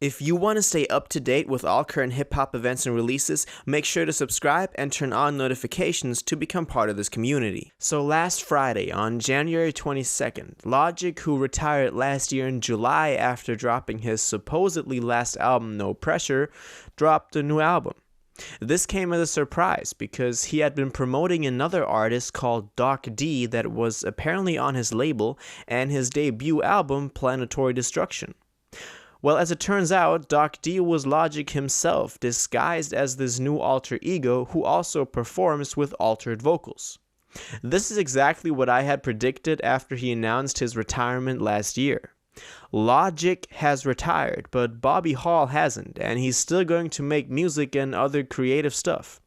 If you want to stay up to date with all current hip-hop events and releases, make sure to subscribe and turn on notifications to become part of this community. So last Friday, on January 22nd, Logic, who retired last year in July after dropping his supposedly last album, No Pressure, dropped a new album. This came as a surprise because he had been promoting another artist called Doc D that was apparently on his label and his debut album, Planetory Destruction. Well, as it turns out, Doc D was Logic himself, disguised as this new alter ego who also performs with altered vocals. This is exactly what I had predicted after he announced his retirement last year. Logic has retired, but Bobby Hall hasn't, and he's still going to make music and other creative stuff.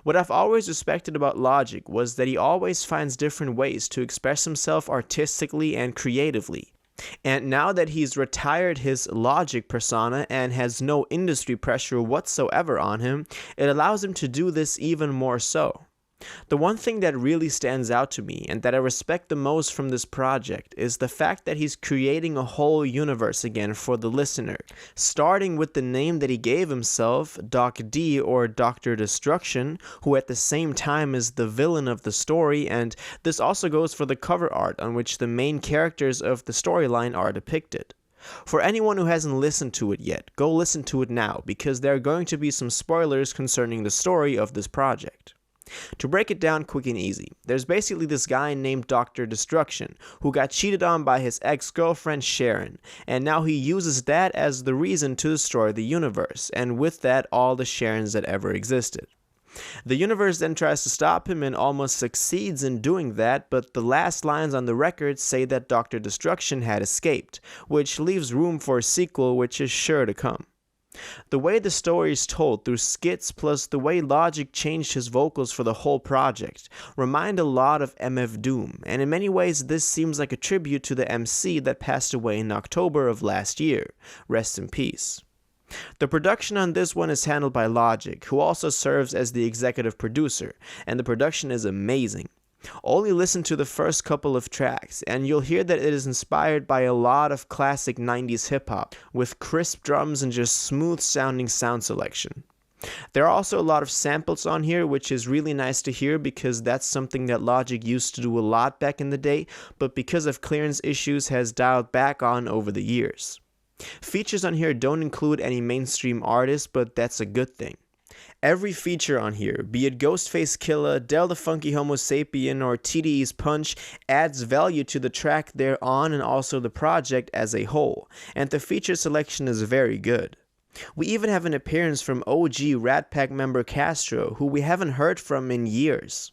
What I've always respected about Logic was that he always finds different ways to express himself artistically and creatively. And now that he's retired his Logic persona and has no industry pressure whatsoever on him, it allows him to do this even more so. The one thing that really stands out to me and that I respect the most from this project is the fact that he's creating a whole universe again for the listener, starting with the name that he gave himself, Doc D or Dr. Destruction, who at the same time is the villain of the story, and this also goes for the cover art on which the main characters of the storyline are depicted. For anyone who hasn't listened to it yet, go listen to it now because there are going to be some spoilers concerning the story of this project. To break it down quick and easy, there's basically this guy named Dr. Destruction who got cheated on by his ex-girlfriend Sharon, and now he uses that as the reason to destroy the universe, and with that all the Sharons that ever existed. The universe then tries to stop him and almost succeeds in doing that, but the last lines on the record say that Dr. Destruction had escaped, which leaves room for a sequel which is sure to come. The way the story is told through skits plus the way Logic changed his vocals for the whole project remind a lot of MF Doom, and in many ways this seems like a tribute to the MC that passed away in October of last year. Rest in peace. The production on this one is handled by Logic, who also serves as the executive producer, and the production is amazing. Only listen to the first couple of tracks, and you'll hear that it is inspired by a lot of classic 90s hip-hop, with crisp drums and just smooth-sounding sound selection. There are also a lot of samples on here, which is really nice to hear because that's something that Logic used to do a lot back in the day, but because of clearance issues has dialed back on over the years. Features on here don't include any mainstream artists, but that's a good thing. Every feature on here, be it Ghostface Killah, Del the Funky Homo Sapien, or TDE's Punch, adds value to the track they're on and also the project as a whole, and the feature selection is very good. We even have an appearance from OG Rat Pack member Castro, who we haven't heard from in years.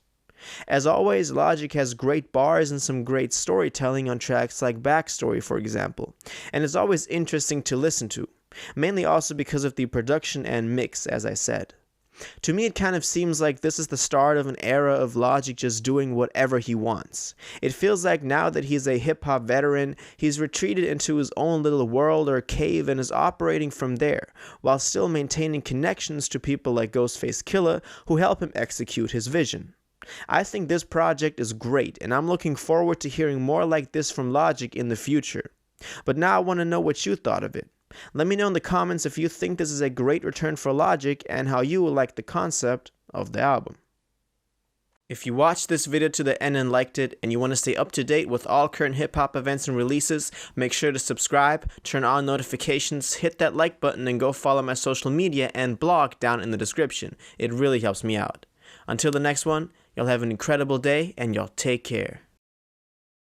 As always, Logic has great bars and some great storytelling on tracks like Backstory, for example, and it's always interesting to listen to, mainly also because of the production and mix, as I said. To me, it kind of seems like this is the start of an era of Logic just doing whatever he wants. It feels like now that he's a hip-hop veteran, he's retreated into his own little world or cave and is operating from there, while still maintaining connections to people like Ghostface Killah who help him execute his vision. I think this project is great, and I'm looking forward to hearing more like this from Logic in the future. But now I want to know what you thought of it. Let me know in the comments if you think this is a great return for Logic and how you like the concept of the album. If you watched this video to the end and liked it, and you want to stay up to date with all current hip-hop events and releases, make sure to subscribe, turn on notifications, hit that like button, and go follow my social media and blog down in the description. It really helps me out. Until the next one, y'all have an incredible day, and y'all take care.